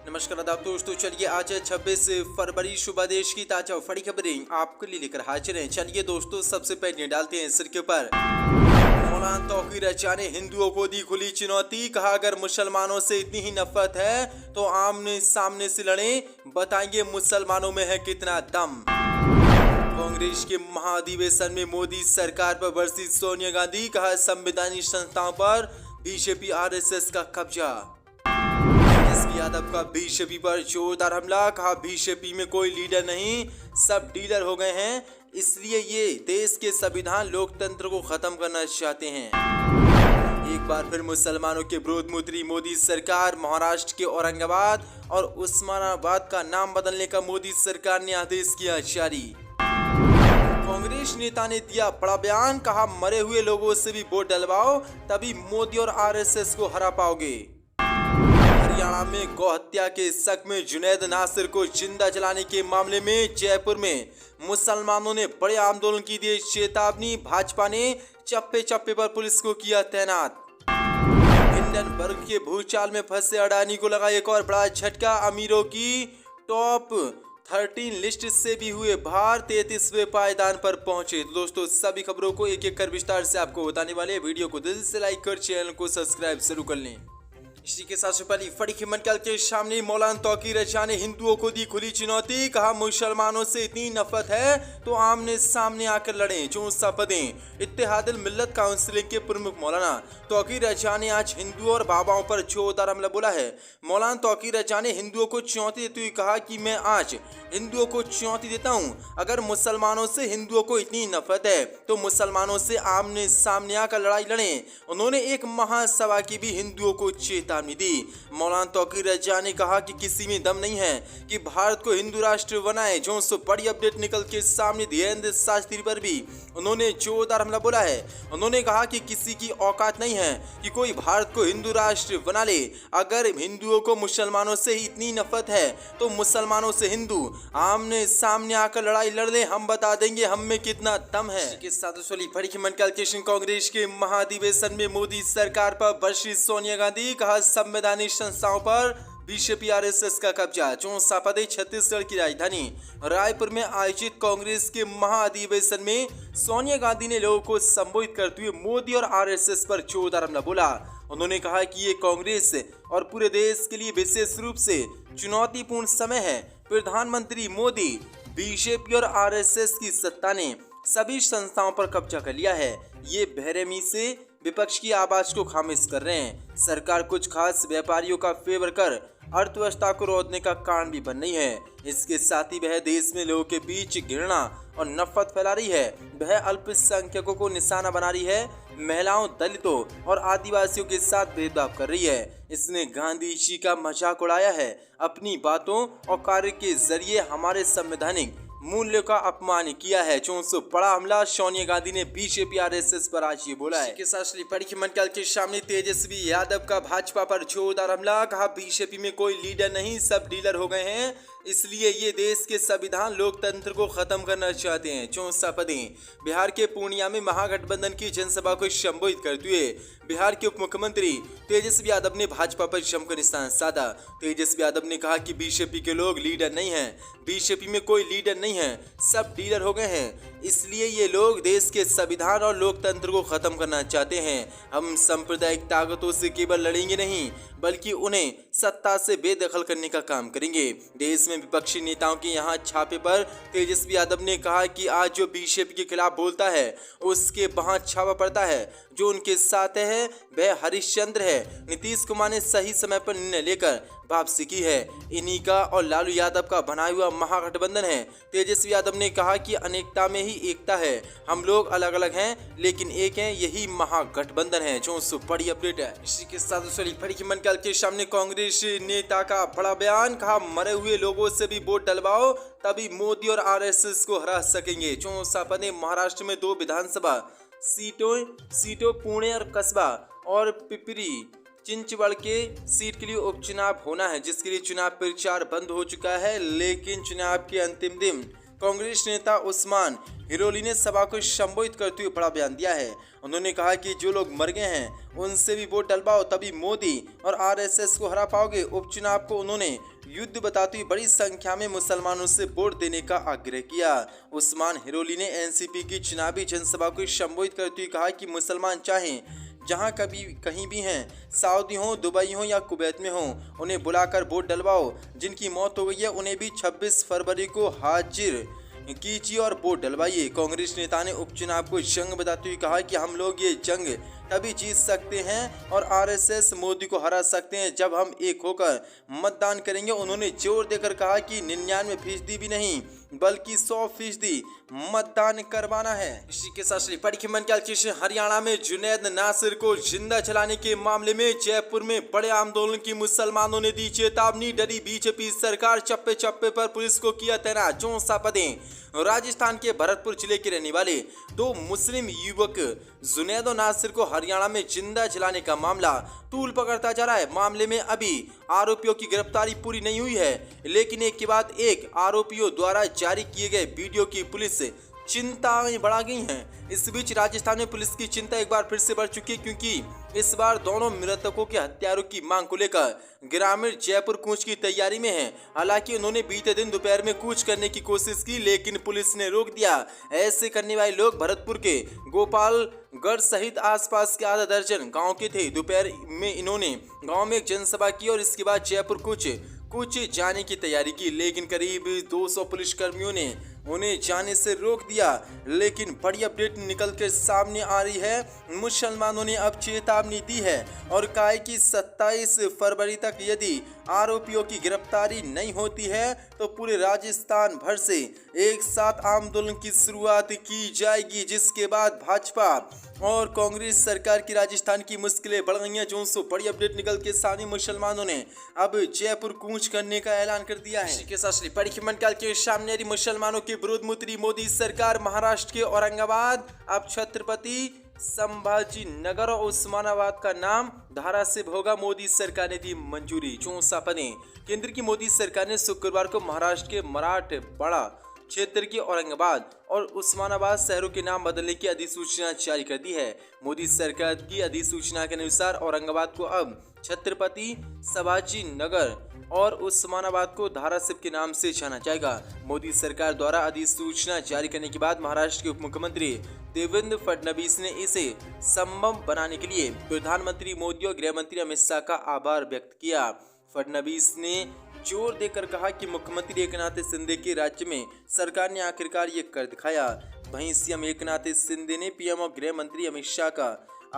नमस्कार आदाब दोस्तों, चलिए आज है 26 फरवरी। सुबह देश की ताजा बड़ी खबरें आपके लिए लेकर हाजिर हैं। चलिए दोस्तों, सबसे पहले डालते हैं सिर के ऊपर। मौलाना तौकीर रजा ने हिंदुओं को दी खुली चुनौती, कहा अगर मुसलमानों से इतनी ही नफरत है तो आमने सामने से लड़ें, बताएंगे मुसलमानों में है कितना दम। कांग्रेस के महाधिवेशन में मोदी सरकार पर बरसी सोनिया गांधी, कहा संवैधानिक संस्थाओं पर बीजेपी आरएसएस का कब्जा। तेजस्वी यादव का बीजेपी पर जोरदार हमला, कहा बीजेपी में कोई लीडर नहीं, सब डीलर हो गए हैं, इसलिए ये देश के संविधान लोकतंत्र को खत्म करना चाहते हैं। एक बार फिर मुसलमानों के विरोध में उतरी मोदी सरकार। महाराष्ट्र के औरंगाबाद और उस्मानाबाद का नाम बदलने का मोदी सरकार ने आदेश किया जारी। कांग्रेस नेता ने दिया बड़ा बयान, कहा मरे हुए लोगों से भी वोट डलवाओ, तभी मोदी और आरएसएस को हरा पाओगे। हरियाणा में गौ हत्या के शक में जुनैद नासिर को जिंदा जलाने के मामले में जयपुर में मुसलमानों ने बड़े आंदोलन की दी चेतावनी। भाजपा ने चप्पे चप्पे पर पुलिस को किया तैनात। हिंडनबर्ग के भूचाल में फंसे अडानी को लगा एक और बड़ा झटका। अमीरों की टॉप 13 लिस्ट से भी हुए बाहर, 33वें पायदान पर पहुंचे। दोस्तों, सभी खबरों को एक एक कर विस्तार से आपको बताने वाले। वीडियो को दिल से लाइक कर चैनल को सब्सक्राइब जरूर कर लें। इसी के साथ पहली बड़ी खबर निकल के सामने। मौलाना तौकीर रजा ने हिंदुओं को दी खुली चुनौती, कहा मुसलमानों से इतनी नफरत है तो आमने सामने आकर लड़ें, जो पदें। इत्तेहादुल मिल्लत काउंसिल के प्रमुख मौलाना तौकीर रजा ने आज हिंदुओं और बाबाओं पर जोरदार हमला बोला है। मौलाना तौकीर रजा ने हिंदुओं को चुनौती देते हुए कहा कि मैं आज हिंदुओं को चुनौती देता हूँ, अगर मुसलमानों से हिंदुओं को इतनी नफरत है तो मुसलमानों से आमने सामने आकर लड़ाई लड़ें। उन्होंने एक महासभा की भी हिंदुओं को चेतावनी दी। मौलाना तौकीर रजा ने कहा कि किसी में दम नहीं है कि भारत को हिंदू राष्ट्र बनाए। जो बड़ी अपडेट निकल के सामने धीरेन्द्र शास्त्री पर भी उन्होंने जोरदार हमला बोला है। उन्होंने कहा कि किसी की औकात नहीं है कि कोई भारत को हिंदू राष्ट्र बना ले। अगर हिंदुओं को मुसलमानों से ही इतनी नफरत है तो मुसलमानों से हिंदू आमने सामने आकर लड़ाई लड़ ले, हम बता देंगे हम में कितना दम है। इसके साथ बड़ी खबर कांग्रेस के महाधिवेशन में मोदी सरकार पर बरसी सोनिया गांधी, कहा संवैधानिक संस्थाओं पर बीजेपी आरएसएस का कब्जा। 64 छत्तीसगढ़ की राजधानी रायपुर में आयोजित कांग्रेस के महाधिवेशन में सोनिया गांधी ने लोगों को संबोधित करते हुए मोदी और आरएसएस पर जोरदार हमला बोला। उन्होंने कहा कि ये कांग्रेस और पूरे देश के लिए विशेष रूप से चुनौतीपूर्ण समय है। प्रधानमंत्री मोदी, बीजेपी और आरएसएस की सत्ता ने सभी संस्थाओं पर कब्जा कर लिया है। ये बेरहमी से विपक्ष की आवाज को खारिज कर रहे हैं। सरकार कुछ खास व्यापारियों का फेवर कर अर्थव्यवस्था को रोकने का कारण भी बन रही है। इसके साथ ही वह देश में लोगों के बीच घृणा और नफरत फैला रही है। वह अल्पसंख्यकों को निशाना बना रही है, महिलाओं, दलितों और आदिवासियों के साथ भेदभाव कर रही है। इसने गांधी जी का मजाक उड़ाया है। अपनी बातों और कार्य के जरिए हमारे संवैधानिक मूल्य का अपमान किया है। 400 बड़ा हमला सोनिया गांधी ने बीजेपी आरएसएस पर आज ये बोला है। इसके साथ बड़ी खबर के सामने तेजस्वी यादव का भाजपा पर जोरदार हमला, कहा बीजेपी में कोई लीडर नहीं, सब डीलर हो गए हैं, इसलिए ये देश के संविधान लोकतंत्र को खत्म करना चाहते हैं। 64 पदें। बिहार के पूर्णिया में महागठबंधन की जनसभा को संबोधित करते हुए बिहार के उप मुख्यमंत्री तेजस्वी यादव ने भाजपा पर जमकर निशाना साधा। तेजस्वी यादव ने कहा कि बीजेपी के लोग लीडर नहीं हैं, बीजेपी में कोई लीडर नहीं है, सब डीलर हो गए हैं, इसलिए ये लोग देश के संविधान और लोकतंत्र को खत्म करना चाहते हैं। हम सांप्रदायिक ताकतों से केवल लड़ेंगे नहीं, बल्कि उन्हें सत्ता से बेदखल करने का काम करेंगे। देश में विपक्षी नेताओं के यहाँ छापे पर तेजस्वी यादव ने कहा कि आज जो बीजेपी के खिलाफ बोलता है उसके वहाँ छापा पड़ता है, जो उनके साथ है वह हरिश्चंद्र है। नीतीश कुमार ने सही समय पर निर्णय लेकर वापसी की है। इन्हीं का और लालू यादव का बना हुआ महागठबंधन है। तेजस्वी यादव ने कहा कि अनेकता में ही एकता है, हम लोग अलग अलग हैं लेकिन एक हैं, यही महागठबंधन है। जो बड़ी अपडेट है। इसी के साथ बड़ी खबर के सामने कांग्रेस नेता का बड़ा बयान, कहा मरे हुए लोगों से भी वोट डलवाओ, तभी मोदी और आरएसएस को हरा सकेंगे। 64 पदें। महाराष्ट्र में 2 विधानसभा सीटों पुणे और कस्बा और पिपरी चिंचवड़ के सीट के लिए उपचुनाव होना है, जिसके लिए चुनाव प्रचार बंद हो चुका है। लेकिन चुनाव के अंतिम दिन कांग्रेस नेता उस्मान हिरोली ने सभा को संबोधित करते हुए बड़ा बयान दिया है। उन्होंने कहा कि जो लोग मर गए हैं उनसे भी वोट डलवाओ, तभी मोदी और आरएसएस को हरा पाओगे। उपचुनाव को उन्होंने युद्ध बताते हुए बड़ी संख्या में मुसलमानों से वोट देने का आग्रह किया। उस्मान हिरोली ने एनसीपी की चुनावी जनसभा को संबोधित करते हुए कहा कि मुसलमान चाहें जहां कहीं भी हैं, सऊदी हो, दुबई हो या कुवैत में हो, उन्हें बुलाकर वोट डलवाओ। जिनकी मौत हो गई है उन्हें भी 26 फरवरी को हाजिर कीजिए और वोट डलवाइए। कांग्रेस नेता ने उपचुनाव को जंग बताते हुए कहा कि हम लोग ये जंग तभी जीत सकते हैं और आरएसएस मोदी को हरा सकते हैं जब हम एक होकर मतदान करेंगे। उन्होंने जोर देकर कहा कि 99% भी नहीं बल्कि 100% मतदान करवाना है। इसी के साथ बड़ी खबर हरियाणा में जुनैद नासिर को जिंदा जलाने के मामले में जयपुर में बड़े आंदोलन की मुसलमानों ने दी चेतावनी। डरी बीजेपी सरकार, चप्पे चप्पे पर पुलिस को किया तैनात। चौंसा पदें। राजस्थान के भरतपुर जिले के रहने वाले 2 मुस्लिम युवक जुनैद और नासिर को हरियाणा में जिंदा जलाने का मामला तूल पकड़ता जा रहा है। मामले में अभी आरोपियों की गिरफ्तारी पूरी नहीं हुई है, लेकिन एक के बाद एक आरोपियों द्वारा जारी किए गए वीडियो की पुलिस चिंता में बढ़ा गई हैं। इस बीच राजस्थान में पुलिस की चिंता एक बार फिर से बढ़ चुकी है, क्योंकि इस बार दोनों मृतकों के हत्यारों की मांग को लेकर ग्रामीण जयपुर कूच की तैयारी में हैं। हालांकि उन्होंने बीते दिन दोपहर में कूच करने की कोशिश की, लेकिन पुलिस ने रोक दिया। ऐसे करने वाले लोग भरतपुर के गोपालगढ़ सहित आसपास के आधा दर्जन गाँव के थे। दोपहर में इन्होंने गाँव में एक जनसभा की और इसके बाद जयपुर कूच जाने की तैयारी की, लेकिन करीब 200 पुलिसकर्मियों ने उन्हें जाने से रोक दिया। लेकिन बड़ी अपडेट निकल कर सामने आ रही है। मुसलमानों ने अब चेतावनी दी है और कहा है कि 27 फरवरी तक यदि आरोपियों की गिरफ्तारी नहीं होती है तो पूरे राजस्थान भर से एक साथ आंदोलन की शुरुआत की जाएगी, जिसके बाद भाजपा और कांग्रेस सरकार की राजस्थान की मुश्किलें बढ़ गई हैं। जो बड़ी अपडेट निकल के सामने मुसलमानों ने अब जयपुर कूच करने का ऐलान कर दिया है। इसी के साथ बड़ी खबर निकल के सामने आ रही मुसलमानों के विरोध में उतरी मोदी सरकार। महाराष्ट्र के औरंगाबाद अब छत्रपति संभाजी नगर और उस्मानाबाद का नाम धाराशिव होगा। मोदी सरकार ने दी मंजूरी। चौंसा पदें। केंद्र की मोदी सरकार ने शुक्रवार को महाराष्ट्र के मराठवाड़ा क्षेत्र के औरंगाबाद और उस्मानाबाद शहरों के नाम बदलने की अधिसूचना जारी कर दी है। मोदी सरकार की अधिसूचना के अनुसार औरंगाबाद को अब छत्रपति संभाजी नगर और उस्मानाबाद को धाराशिव के नाम से जाना जाएगा। मोदी सरकार द्वारा अधिसूचना जारी करने के बाद महाराष्ट्र के उप मुख्यमंत्री देवेंद्र फडणवीस ने इसे संभव बनाने के लिए प्रधानमंत्री मोदी और गृह मंत्री अमित शाह का आभार व्यक्त किया। फडणवीस ने जोर देकर कहा कि मुख्यमंत्री एकनाथ शिंदे के राज्य में सरकार ने आखिरकार ये कर दिखाया। वहीं सीएम एकनाथ शिंदे ने पीएम और गृह मंत्री अमित शाह का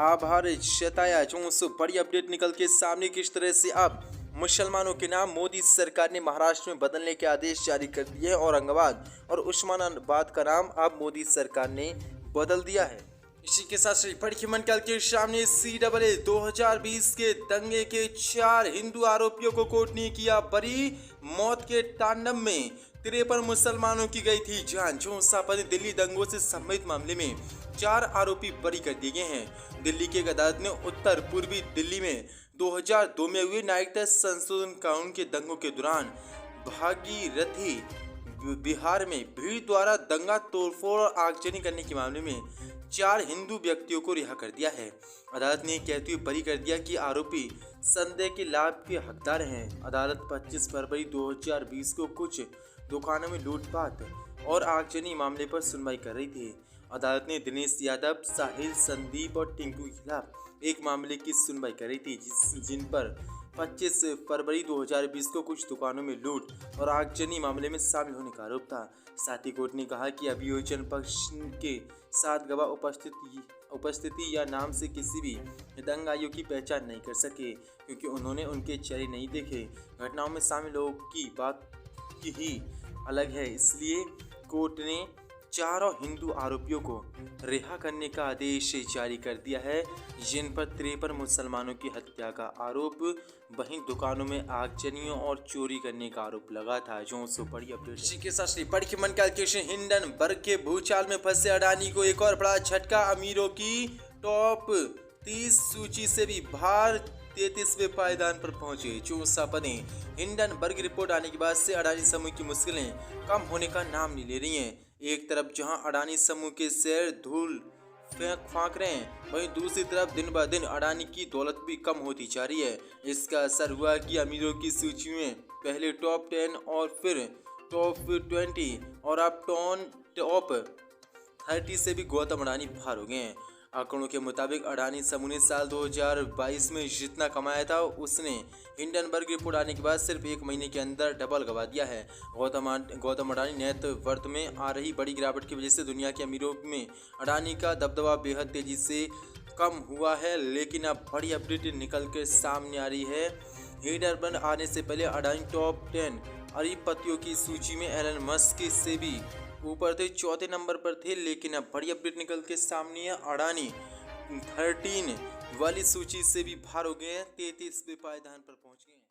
आभार जताया। जो बड़ी अपडेट निकल के सामने किस तरह से अब मुसलमानों के नाम मोदी सरकार ने महाराष्ट्र में बदलने के आदेश जारी कर दिए हैं। औरंगाबाद और उस्मानाबाद का नाम अब मोदी सरकार ने बदल दिया है। इसी के साथ बड़ी खबर निकल के सामने CAA 2020 के दंगे के 4 हिंदू आरोपियों को कोर्ट ने किया बरी। मौत के तांडव में 53 मुसलमानों की गई थी जान। दिल्ली दंगों से संबंधित मामले में 4 आरोपी बरी कर दिए गए हैं। दिल्ली की एक अदालत ने उत्तर पूर्वी दिल्ली में 2002 में हुए नागरिकता संशोधन कानून के दंगों के दौरान भागीरथी बिहार में भीड़ द्वारा दंगा तोड़फोड़ और आगजनी करने के मामले में 4 हिंदू व्यक्तियों को रिहा कर दिया है। अदालत ने कहते हुए बरी कर दिया कि आरोपी संदेह के लाभ के हकदार हैं। अदालत 25 फरवरी 2020 को कुछ दुकानों में लूटपाट और आगजनी मामले पर सुनवाई कर रही थी। अदालत ने दिनेश यादव, साहिल, संदीप और टिंकू के खिलाफ एक मामले की सुनवाई कर रही थी, जिन पर 25 फरवरी 2020 को कुछ दुकानों में लूट और आगजनी मामले में शामिल होने का आरोप था। साथ ही कोर्ट ने कहा कि अभियोजन पक्ष के साथ गवाह उपस्थिति या नाम से किसी भी दंगाइयों की पहचान नहीं कर सके, क्योंकि उन्होंने उनके चेहरे नहीं देखे। घटनाओं में शामिल लोगों की बात ही अलग है, इसलिए कोर्ट ने 4 हिंदू आरोपियों को रिहा करने का आदेश जारी कर दिया है, जिन पर 53 मुसलमानों की हत्या का आरोप, वहीं दुकानों में आगजनियों और चोरी करने का आरोप लगा था। जो बड़ी अपडेट। इसी के साथ बड़ी खबर कैलकुलेशन हिंडनबर्ग के भूचाल में फंसे अडानी को एक और बड़ा झटका। अमीरों की टॉप 30 सूची से भी बाहर 33वें पायदान पर पहुंचे। 64 पदें। हिंडनबर्ग रिपोर्ट आने के बाद से अडानी समूह की मुश्किलें कम होने का नाम नहीं ले रही हैं। एक तरफ जहां अडानी समूह के शेयर धूल फाँक रहे हैं, वहीं दूसरी तरफ दिन ब दिन अडानी की दौलत भी कम होती जा रही है। इसका असर हुआ कि अमीरों की सूची में पहले टॉप 10 और फिर टॉप 20 और अब टॉप 30 से भी गौतम अडानी बाहर हो गए हैं। आंकड़ों के मुताबिक अडानी समूह ने साल 2022 में जितना कमाया था उसने हिंडनबर्ग रिपोर्ट आने के बाद सिर्फ एक महीने के अंदर डबल गवा दिया है। गौतम अडानी नेट वर्थ में आ रही बड़ी गिरावट की वजह से दुनिया के अमीरों में अडानी का दबदबा बेहद तेजी से कम हुआ है, लेकिन अब बड़ी अपडेट निकल कर सामने आ रही है। हिंडनबर्ग आने से पहले अडानी टॉप 10 अरबपतियों की सूची में एलन मस्क से भी ऊपर थे, चौथे नंबर पर थे, लेकिन अब बड़ी अपडेट निकल के सामने है। अडानी 13 वाली सूची से भी बाहर हो गए हैं, 33वें पायदान पर पहुंच गए हैं।